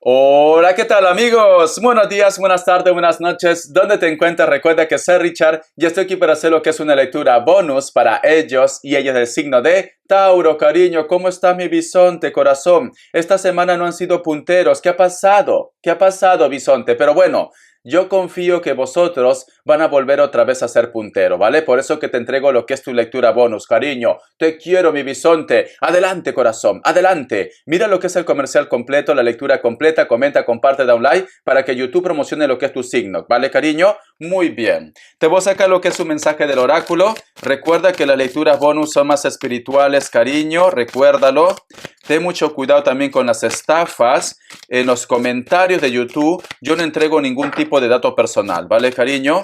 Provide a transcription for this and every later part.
Hola, ¿qué tal amigos? Buenos días, buenas tardes, buenas noches. ¿Dónde te encuentras? Recuerda que soy Richard y estoy aquí para hacer lo que es una lectura bonus para ellos y ellas del signo de Tauro. Cariño, ¿cómo está mi bisonte, corazón? Esta semana no han sido punteros. ¿Qué ha pasado? ¿Qué ha pasado, bisonte? Pero bueno, yo confío que vosotros van a volver otra vez a ser puntero, ¿vale? Por eso que te entrego lo que es tu lectura bonus, cariño. Te quiero, mi bisonte. Adelante, corazón, adelante. Mira lo que es el comercial completo, la lectura completa. Comenta, comparte, da un like para que YouTube promocione lo que es tu signo, ¿vale, cariño? Muy bien. Te voy a sacar lo que es un mensaje del oráculo. Recuerda que las lecturas bonus son más espirituales, cariño. Recuérdalo. Ten mucho cuidado también con las estafas. En los comentarios de YouTube yo no entrego ningún tipo de dato personal, ¿vale, cariño?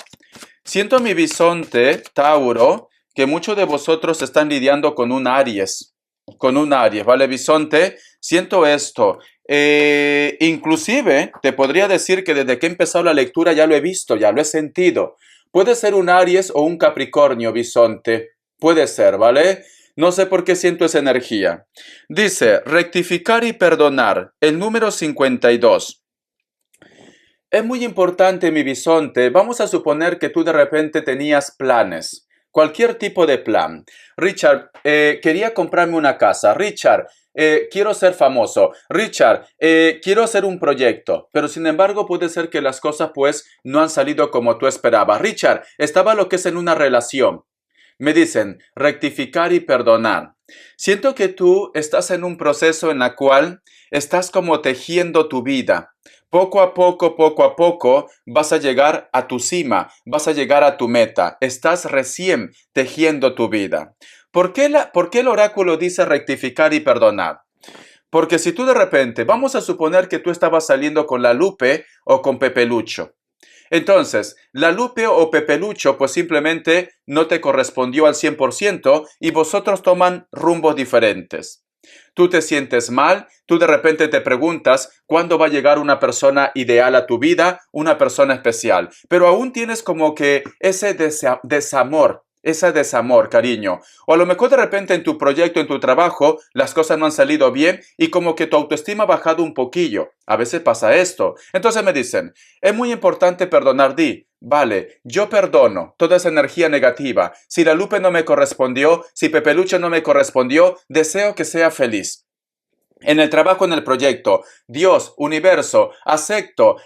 Siento mi bisonte, Tauro, que muchos de vosotros están lidiando con un Aries. Con un Aries, ¿vale, bisonte? Siento esto. Inclusive, te podría decir que desde que he empezado la lectura ya lo he visto, ya lo he sentido. Puede ser un Aries o un Capricornio, bisonte. Puede ser, ¿vale? No sé por qué siento esa energía. Dice, rectificar y perdonar, el número 52. Es muy importante, mi bisonte. Vamos a suponer que tú de repente tenías planes, cualquier tipo de plan. Richard, quería comprarme una casa. Richard, quiero ser famoso. Richard, quiero hacer un proyecto. Pero sin embargo puede ser que las cosas pues no han salido como tú esperabas. Richard, estaba lo que es en una relación. Me dicen rectificar y perdonar. Siento que tú estás en un proceso en el cual estás como tejiendo tu vida. Poco a poco vas a llegar a tu cima, vas a llegar a tu meta. Estás recién tejiendo tu vida. ¿Por qué el oráculo dice rectificar y perdonar? Porque si tú de repente, vamos a suponer que tú estabas saliendo con la Lupe o con Pepe Lucho. Entonces, la Lupe o Pepelucho pues simplemente no te correspondió al 100% y vosotros toman rumbos diferentes. Tú te sientes mal, tú de repente te preguntas cuándo va a llegar una persona ideal a tu vida, una persona especial, pero aún tienes como que ese ese desamor, cariño. O a lo mejor de repente en tu proyecto, en tu trabajo, las cosas no han salido bien y como que tu autoestima ha bajado un poquillo. A veces pasa esto. Entonces me dicen, es muy importante perdonar, di. Vale, yo perdono toda esa energía negativa. Si la Lupe no me correspondió, si Pepelucho no me correspondió, deseo que sea feliz. En el trabajo, en el proyecto, Dios, universo, acepto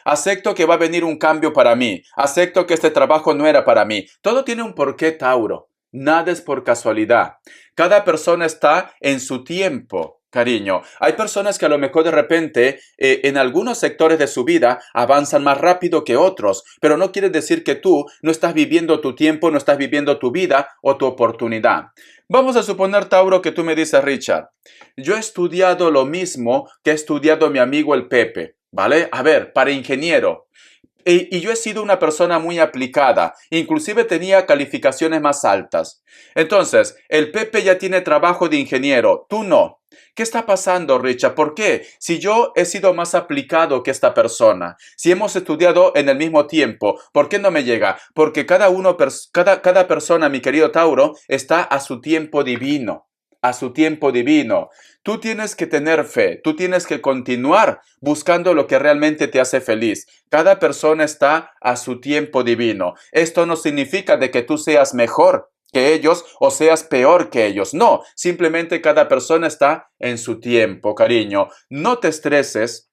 que va a venir un cambio para mí, acepto que este trabajo no era para mí. Todo tiene un porqué, Tauro. Nada es por casualidad. Cada persona está en su tiempo, cariño. Hay personas que a lo mejor de repente en algunos sectores de su vida avanzan más rápido que otros, pero no quiere decir que tú no estás viviendo tu tiempo, no estás viviendo tu vida o tu oportunidad. Vamos a suponer, Tauro, que tú me dices, Richard, yo he estudiado lo mismo que ha estudiado mi amigo el Pepe, ¿vale? A ver, para ingeniero. Y yo he sido una persona muy aplicada, inclusive tenía calificaciones más altas. Entonces, el Pepe ya tiene trabajo de ingeniero, tú no. ¿Qué está pasando, Richard? ¿Por qué? Si yo he sido más aplicado que esta persona, si hemos estudiado en el mismo tiempo, ¿por qué no me llega? Porque cada persona, mi querido Tauro, está a su tiempo divino. A su tiempo divino. Tú tienes que tener fe, tú tienes que continuar buscando lo que realmente te hace feliz. Cada persona está a su tiempo divino. Esto no significa de que tú seas mejor que ellos o seas peor que ellos. No, simplemente cada persona está en su tiempo, cariño. No te estreses.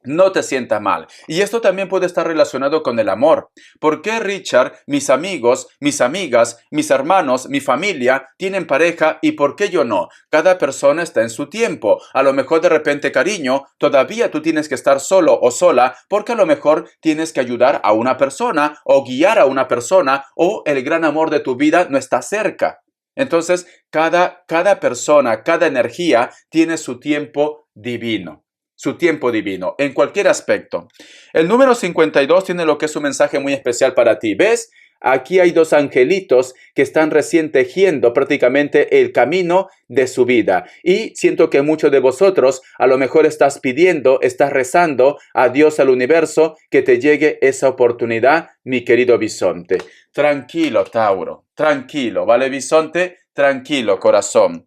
No te sientas mal. Y esto también puede estar relacionado con el amor. ¿Por qué, Richard, mis amigos, mis amigas, mis hermanos, mi familia tienen pareja y por qué yo no? Cada persona está en su tiempo. A lo mejor de repente, cariño, todavía tú tienes que estar solo o sola porque a lo mejor tienes que ayudar a una persona o guiar a una persona o el gran amor de tu vida no está cerca. Entonces, cada persona, cada energía tiene su tiempo divino. Su tiempo divino, en cualquier aspecto. El número 52 tiene lo que es un mensaje muy especial para ti. ¿Ves? Aquí hay dos angelitos que están recién tejiendo prácticamente el camino de su vida. Y siento que muchos de vosotros a lo mejor estás pidiendo, estás rezando a Dios, al universo, que te llegue esa oportunidad, mi querido bisonte. Tranquilo, Tauro. Tranquilo, ¿vale, bisonte? Tranquilo, corazón.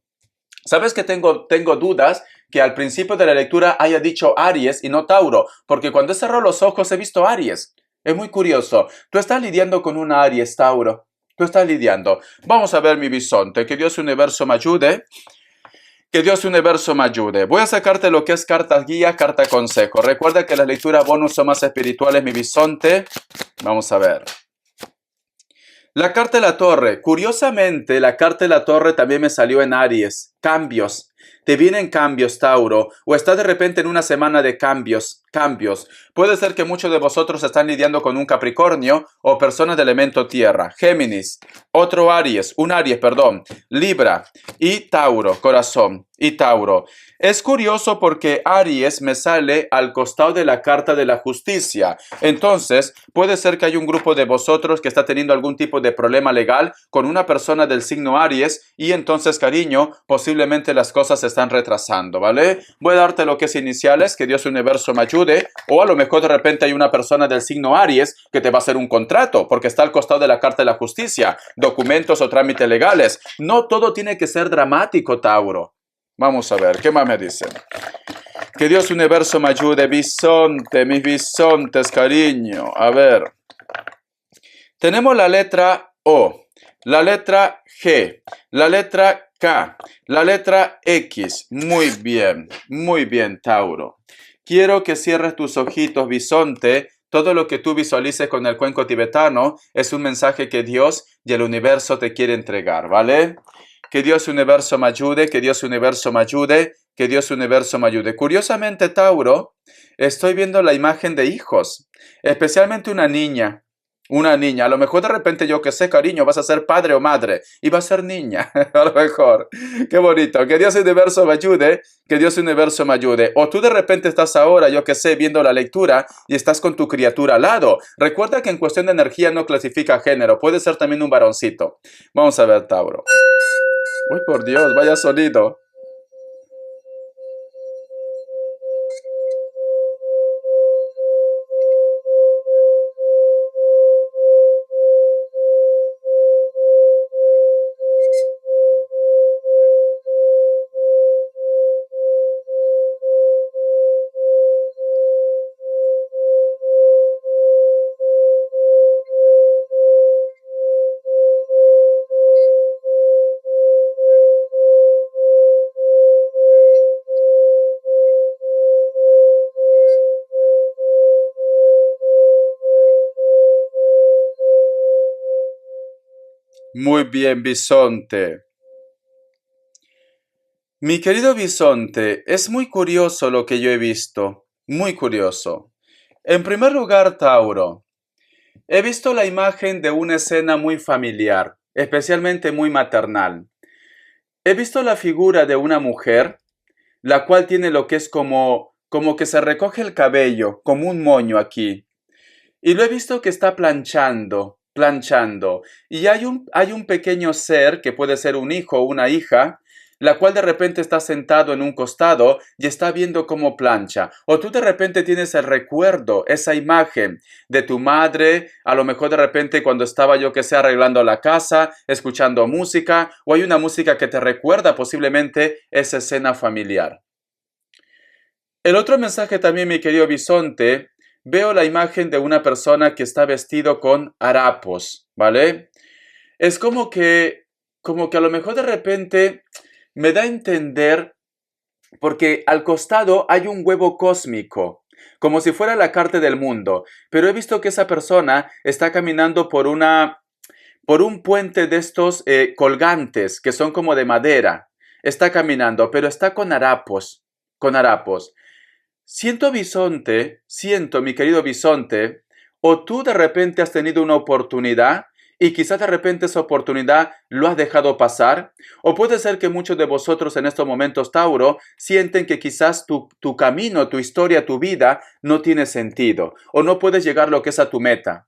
¿Sabes que tengo dudas que al principio de la lectura haya dicho Aries y no Tauro, porque cuando he cerrado los ojos he visto Aries. Es muy curioso. Tú estás lidiando con una Aries, Tauro. Tú estás lidiando. Vamos a ver mi bisonte. Que Dios universo me ayude. Que Dios universo me ayude. Voy a sacarte lo que es carta guía, carta consejo. Recuerda que las lecturas bonus son más espirituales, mi bisonte. Vamos a ver. La carta de la torre. Curiosamente, la carta de la torre también me salió en Aries. Cambios. Te vienen cambios, Tauro. O estás de repente en una semana de cambios. Puede ser que muchos de vosotros están lidiando con un Capricornio o personas de elemento tierra. Géminis. Otro Aries. Un Aries, perdón. Libra. Y Tauro. Corazón. Y Tauro. Es curioso porque Aries me sale al costado de la carta de la justicia. Entonces, puede ser que hay un grupo de vosotros que está teniendo algún tipo de problema legal con una persona del signo Aries y entonces, cariño, posiblemente las cosas se están retrasando, ¿vale? Voy a darte lo que es iniciales, que Dios universo me ayude, o a lo mejor de repente hay una persona del signo Aries que te va a hacer un contrato porque está al costado de la carta de la justicia, documentos o trámites legales. No todo tiene que ser dramático, Tauro. Vamos a ver, ¿qué más me dicen? Que Dios universo me ayude, bisonte, mis bisontes, cariño. A ver. Tenemos la letra O, la letra G, la letra K, la letra X. Muy bien, Tauro. Quiero que cierres tus ojitos, bisonte. Todo lo que tú visualices con el cuenco tibetano es un mensaje que Dios y el universo te quiere entregar, ¿vale? Que Dios universo me ayude, que Dios universo me ayude, que Dios universo me ayude. Curiosamente, Tauro, estoy viendo la imagen de hijos, especialmente una niña. Una niña, a lo mejor de repente yo que sé, cariño, vas a ser padre o madre y va a ser niña, a lo mejor. Qué bonito, que Dios universo me ayude, que Dios universo me ayude. O tú de repente estás ahora, yo que sé, viendo la lectura y estás con tu criatura al lado. Recuerda que en cuestión de energía no clasifica género, puede ser también un varoncito. Vamos a ver, Tauro. Uy, por Dios, vaya sonido. Muy bien, bisonte. Mi querido bisonte, es muy curioso lo que yo he visto. Muy curioso. En primer lugar, Tauro, he visto la imagen de una escena muy familiar, especialmente muy maternal. He visto la figura de una mujer, la cual tiene lo que es como que se recoge el cabello, como un moño aquí. Y lo he visto que está planchando. Y hay un pequeño ser, que puede ser un hijo o una hija, la cual de repente está sentado en un costado y está viendo cómo plancha. O tú de repente tienes el recuerdo, esa imagen de tu madre, a lo mejor de repente cuando estaba yo que sé arreglando la casa, escuchando música, o hay una música que te recuerda posiblemente esa escena familiar. El otro mensaje también, mi querido bisonte, veo la imagen de una persona que está vestido con harapos, ¿vale? Es como que a lo mejor de repente me da a entender, porque al costado hay un huevo cósmico, como si fuera la carta del mundo, pero he visto que esa persona está caminando por un puente de estos colgantes que son como de madera. Está caminando, pero está con harapos, con harapos. Siento, mi querido bisonte, o tú de repente has tenido una oportunidad y quizás de repente esa oportunidad lo has dejado pasar, o puede ser que muchos de vosotros en estos momentos, Tauro, sienten que quizás tu camino, tu historia, tu vida no tiene sentido, o no puedes llegar lo que es a tu meta.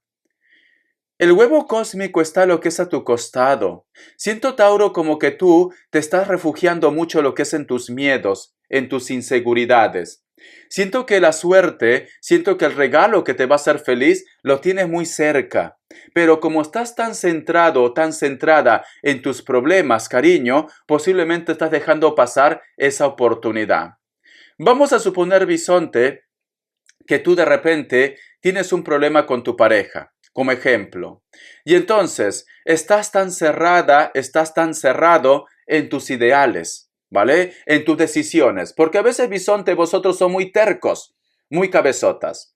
El huevo cósmico está lo que es a tu costado. Siento, Tauro, como que tú te estás refugiando mucho lo que es en tus miedos, en tus inseguridades. Siento que la suerte, siento que el regalo que te va a hacer feliz lo tienes muy cerca. Pero como estás tan centrado, tan centrada en tus problemas, cariño, posiblemente estás dejando pasar esa oportunidad. Vamos a suponer, bisonte, que tú de repente tienes un problema con tu pareja, como ejemplo. Y entonces estás tan cerrada, estás tan cerrado en tus ideales, ¿vale? En tus decisiones. Porque a veces, bisonte, vosotros son muy tercos, muy cabezotas.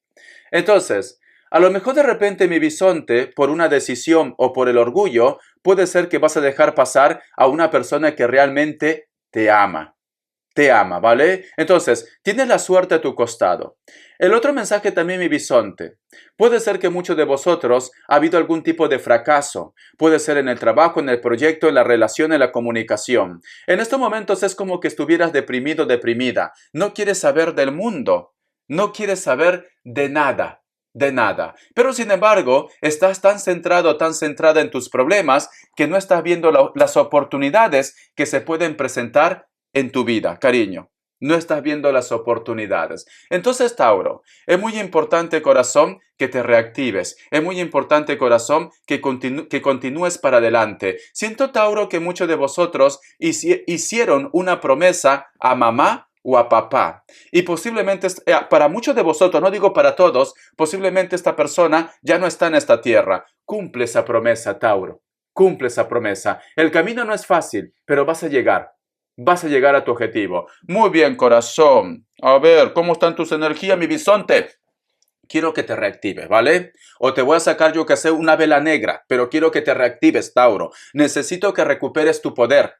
Entonces, a lo mejor de repente, mi bisonte, por una decisión o por el orgullo, puede ser que vas a dejar pasar a una persona que realmente te ama. Te ama, ¿vale? Entonces, tienes la suerte a tu costado. El otro mensaje también, mi bisonte. Puede ser que muchos de vosotros ha habido algún tipo de fracaso. Puede ser en el trabajo, en el proyecto, en la relación, en la comunicación. En estos momentos es como que estuvieras deprimido, deprimida. No quieres saber del mundo. No quieres saber de nada. De nada. Pero sin embargo, estás tan centrado, tan centrada en tus problemas que no estás viendo las oportunidades que se pueden presentar en tu vida, cariño. No estás viendo las oportunidades. Entonces, Tauro, es muy importante, corazón, que te reactives. Es muy importante, corazón, que continúes para adelante. Siento, Tauro, que muchos de vosotros hicieron una promesa a mamá o a papá. Y posiblemente, para muchos de vosotros, no digo para todos, posiblemente esta persona ya no está en esta tierra. Cumple esa promesa, Tauro. Cumple esa promesa. El camino no es fácil, pero vas a llegar. Vas a llegar a tu objetivo. Muy bien, corazón. A ver, ¿cómo están tus energías, mi bisonte? Quiero que te reactives, ¿vale? O te voy a sacar yo que sé una vela negra, pero quiero que te reactives, Tauro. Necesito que recuperes tu poder.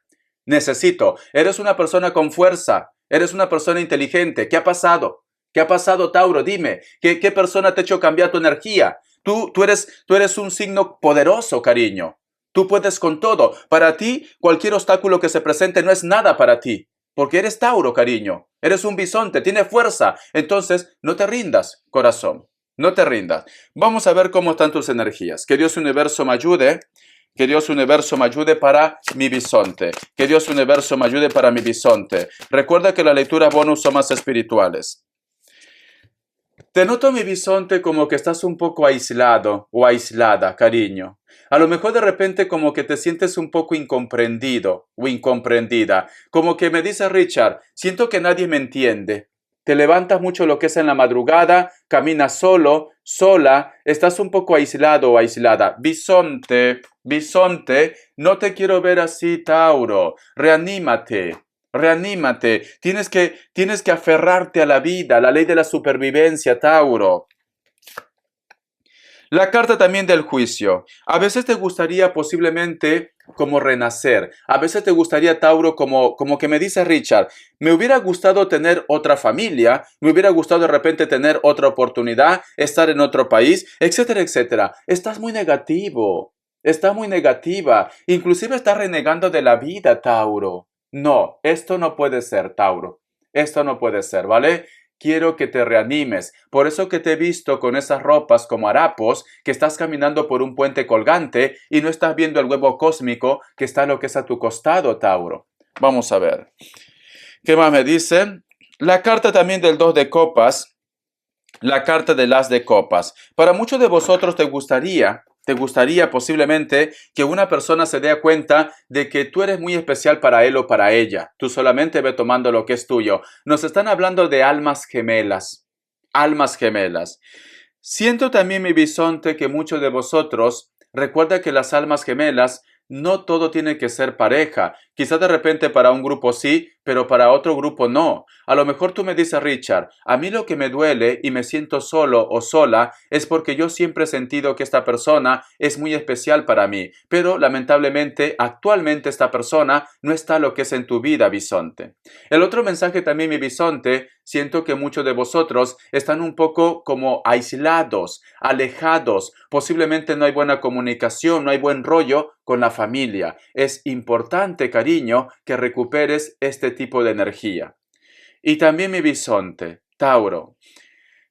Necesito. Eres una persona con fuerza. Eres una persona inteligente. ¿Qué ha pasado? ¿Qué ha pasado, Tauro? Dime. ¿Qué persona te ha hecho cambiar tu energía? Tú eres un signo poderoso, cariño. Tú puedes con todo. Para ti, cualquier obstáculo que se presente no es nada para ti. Porque eres Tauro, cariño. Eres un bisonte, tienes fuerza. Entonces, no te rindas, corazón. No te rindas. Vamos a ver cómo están tus energías. Que Dios Universo me ayude. Que Dios Universo me ayude para mi bisonte. Que Dios Universo me ayude para mi bisonte. Recuerda que las lecturas bonus son más espirituales. Te noto, mi bisonte, como que estás un poco aislado o aislada, cariño. A lo mejor de repente como que te sientes un poco incomprendido o incomprendida. Como que me dice Richard, siento que nadie me entiende. Te levantas mucho lo que es en la madrugada, caminas solo, sola, estás un poco aislado o aislada. Bisonte, bisonte, no te quiero ver así, Tauro. Reanímate. Reanímate, tienes que aferrarte a la vida, a la ley de la supervivencia, Tauro. La carta también del juicio. A veces te gustaría posiblemente como renacer. A veces te gustaría, Tauro, como que me dice Richard, me hubiera gustado tener otra familia, me hubiera gustado de repente tener otra oportunidad, estar en otro país, etcétera, etcétera. Estás muy negativo, estás muy negativa, inclusive estás renegando de la vida, Tauro. No, esto no puede ser, Tauro. Esto no puede ser, ¿vale? Quiero que te reanimes. Por eso que te he visto con esas ropas como harapos, que estás caminando por un puente colgante y no estás viendo el huevo cósmico que está lo que es a tu costado, Tauro. Vamos a ver. ¿Qué más me dicen? La carta también del 2 de copas. La carta del as de copas. Para muchos de vosotros te gustaría posiblemente que una persona se dé cuenta de que tú eres muy especial para él o para ella. Tú solamente ve tomando lo que es tuyo. Nos están hablando de almas gemelas. Almas gemelas. Siento también, mi bisonte, que muchos de vosotros recuerda que las almas gemelas no todo tiene que ser pareja. Quizás de repente para un grupo sí, pero para otro grupo no. A lo mejor tú me dices, Richard, a mí lo que me duele y me siento solo o sola es porque yo siempre he sentido que esta persona es muy especial para mí, pero lamentablemente actualmente esta persona no está lo que es en tu vida, bisonte. El otro mensaje también, mi bisonte, siento que muchos de vosotros están un poco como aislados, alejados, posiblemente no hay buena comunicación, no hay buen rollo con la familia. Es importante, cariño, que recuperes este tipo de energía. Y también, mi bisonte, Tauro,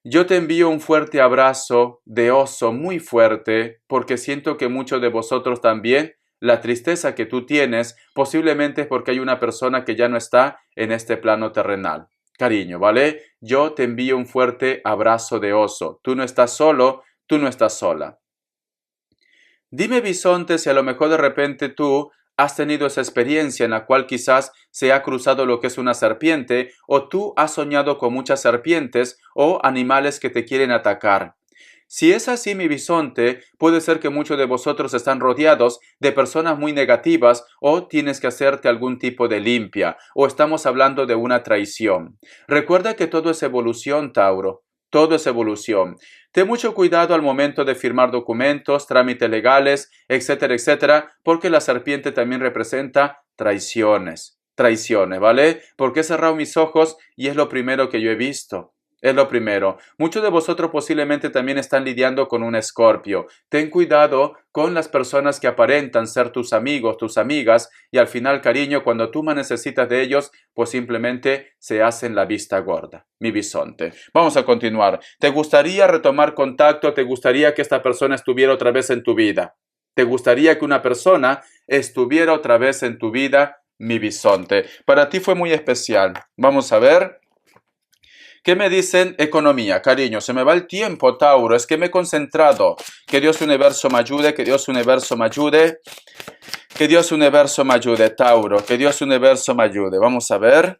yo te envío un fuerte abrazo de oso muy fuerte porque siento que muchos de vosotros también, la tristeza que tú tienes posiblemente es porque hay una persona que ya no está en este plano terrenal. Cariño, ¿vale? Yo te envío un fuerte abrazo de oso. Tú no estás solo, tú no estás sola. Dime, bisonte, si a lo mejor de repente tú has tenido esa experiencia en la cual quizás se ha cruzado lo que es una serpiente, o tú has soñado con muchas serpientes o animales que te quieren atacar. Si es así, mi bisonte, puede ser que muchos de vosotros están rodeados de personas muy negativas o tienes que hacerte algún tipo de limpia, o estamos hablando de una traición. Recuerda que todo es evolución, Tauro. Todo es evolución. Ten mucho cuidado al momento de firmar documentos, trámites legales, etcétera, etcétera, porque la serpiente también representa traiciones. Traiciones, ¿vale? Porque he cerrado mis ojos y es lo primero que yo he visto. Es lo primero. Muchos de vosotros posiblemente también están lidiando con un Escorpio. Ten cuidado con las personas que aparentan ser tus amigos, tus amigas, y al final, cariño, cuando tú más necesitas de ellos, pues simplemente se hacen la vista gorda. Mi bisonte. Vamos a continuar. ¿Te gustaría retomar contacto? ¿Te gustaría que esta persona estuviera otra vez en tu vida? ¿Te gustaría que una persona estuviera otra vez en tu vida? Mi bisonte. Para ti fue muy especial. Vamos a ver. ¿Qué me dicen? Economía, cariño, se me va el tiempo, Tauro, es que me he concentrado. Que Dios universo me ayude, que Dios universo me ayude. Que Dios universo me ayude, Tauro, que Dios universo me ayude. Vamos a ver.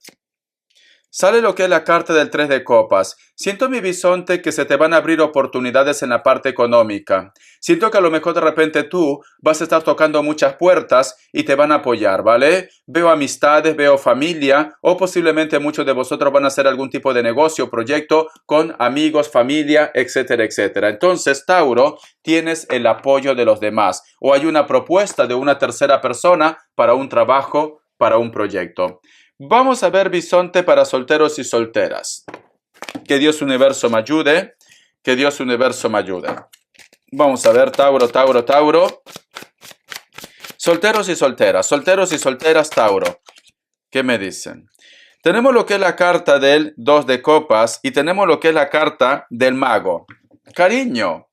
Sale lo que es la carta del 3 de copas. Siento, mi bisonte, que se te van a abrir oportunidades en la parte económica. Siento que a lo mejor de repente tú vas a estar tocando muchas puertas y te van a apoyar, ¿vale? Veo amistades, veo familia, o posiblemente muchos de vosotros van a hacer algún tipo de negocio, proyecto con amigos, familia, etcétera, etcétera. Entonces, Tauro, tienes el apoyo de los demás, o hay una propuesta de una tercera persona para un trabajo, para un proyecto. Vamos a ver, bisonte, para solteros y solteras. Que Dios universo me ayude. Que Dios universo me ayude. Vamos a ver, Tauro, Tauro, Tauro. Solteros y solteras, Tauro. ¿Qué me dicen? Tenemos lo que es la carta del 2 de copas y tenemos lo que es la carta del mago. Cariño,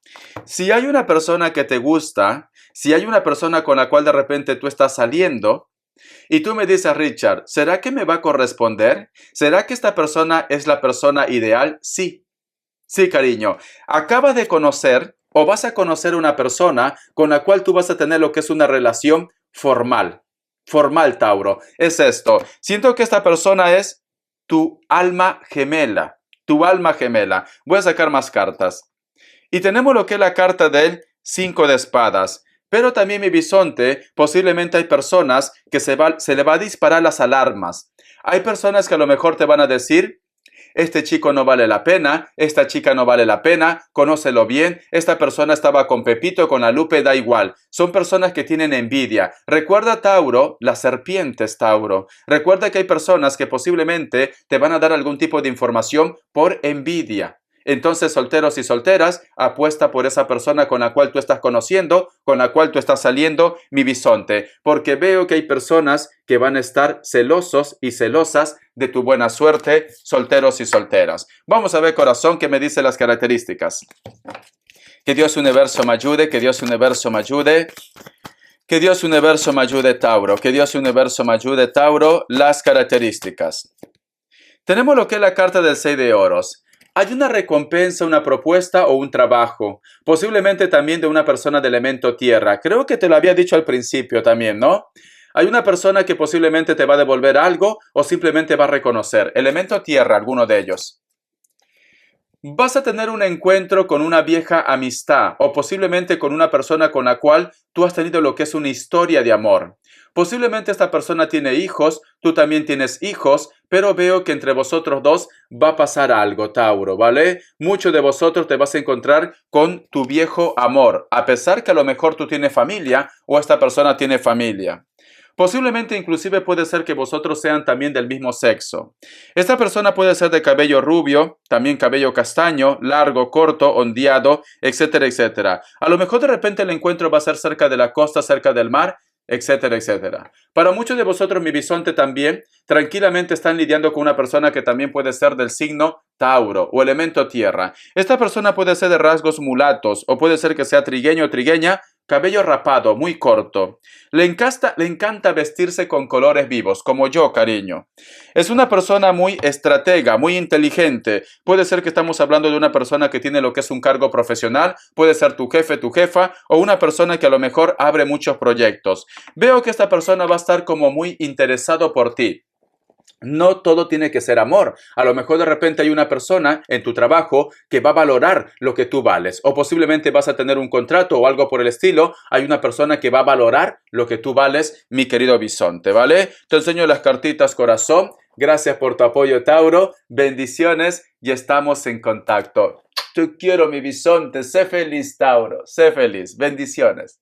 si hay una persona que te gusta, si hay una persona con la cual de repente tú estás saliendo, y tú me dices, Richard, ¿será que me va a corresponder? ¿Será que esta persona es la persona ideal? Sí. Sí, cariño. Acabas de conocer o vas a conocer una persona con la cual tú vas a tener lo que es una relación formal. Formal, Tauro. Es esto. Siento que esta persona es tu alma gemela. Tu alma gemela. Voy a sacar más cartas. Y tenemos lo que es la carta del 5 de espadas. Pero también, mi bisonte, posiblemente hay personas que se le va a disparar las alarmas. Hay personas que a lo mejor te van a decir, este chico no vale la pena, esta chica no vale la pena, conócelo bien, esta persona estaba con Pepito, con la Lupe, da igual. Son personas que tienen envidia. Recuerda, Tauro, las serpientes, Tauro. Recuerda que hay personas que posiblemente te van a dar algún tipo de información por envidia. Entonces, solteros y solteras, apuesta por esa persona con la cual tú estás conociendo, con la cual tú estás saliendo, mi bisonte, porque veo que hay personas que van a estar celosos y celosas de tu buena suerte, solteros y solteras. Vamos a ver, corazón, qué me dice las características. Que Dios universo me ayude, que Dios universo me ayude. Que Dios universo me ayude, Tauro. Que Dios universo me ayude, Tauro. Las características. Tenemos lo que es la carta del 6 de oros. Hay una recompensa, una propuesta o un trabajo, posiblemente también de una persona de elemento tierra. Creo que te lo había dicho al principio también, ¿no? Hay una persona que posiblemente te va a devolver algo o simplemente va a reconocer. Elemento tierra, alguno de ellos. Vas a tener un encuentro con una vieja amistad o posiblemente con una persona con la cual tú has tenido lo que es una historia de amor. Posiblemente esta persona tiene hijos, tú también tienes hijos, pero veo que entre vosotros dos va a pasar algo, Tauro, ¿vale? Muchos de vosotros te vas a encontrar con tu viejo amor, a pesar que a lo mejor tú tienes familia o esta persona tiene familia. Posiblemente inclusive puede ser que vosotros sean también del mismo sexo. Esta persona puede ser de cabello rubio, también cabello castaño, largo, corto, ondeado, etcétera, etcétera. A lo mejor de repente el encuentro va a ser cerca de la costa, cerca del mar, etcétera, etcétera. Para muchos de vosotros, mi bisonte, también tranquilamente están lidiando con una persona que también puede ser del signo Tauro o elemento tierra. Esta persona puede ser de rasgos mulatos o puede ser que sea trigueño o trigueña, cabello rapado, muy corto. Le encanta vestirse con colores vivos, como yo, cariño. Es una persona muy estratega, muy inteligente. Puede ser que estamos hablando de una persona que tiene lo que es un cargo profesional, puede ser tu jefe, tu jefa, o una persona que a lo mejor abre muchos proyectos. Veo que esta persona va a estar como muy interesado por ti. No todo tiene que ser amor. A lo mejor de repente hay una persona en tu trabajo que va a valorar lo que tú vales. O posiblemente vas a tener un contrato o algo por el estilo. Hay una persona que va a valorar lo que tú vales, mi querido bisonte, ¿vale? Te enseño las cartitas, corazón. Gracias por tu apoyo, Tauro. Bendiciones y estamos en contacto. Te quiero, mi bisonte. Sé feliz, Tauro. Sé feliz. Bendiciones.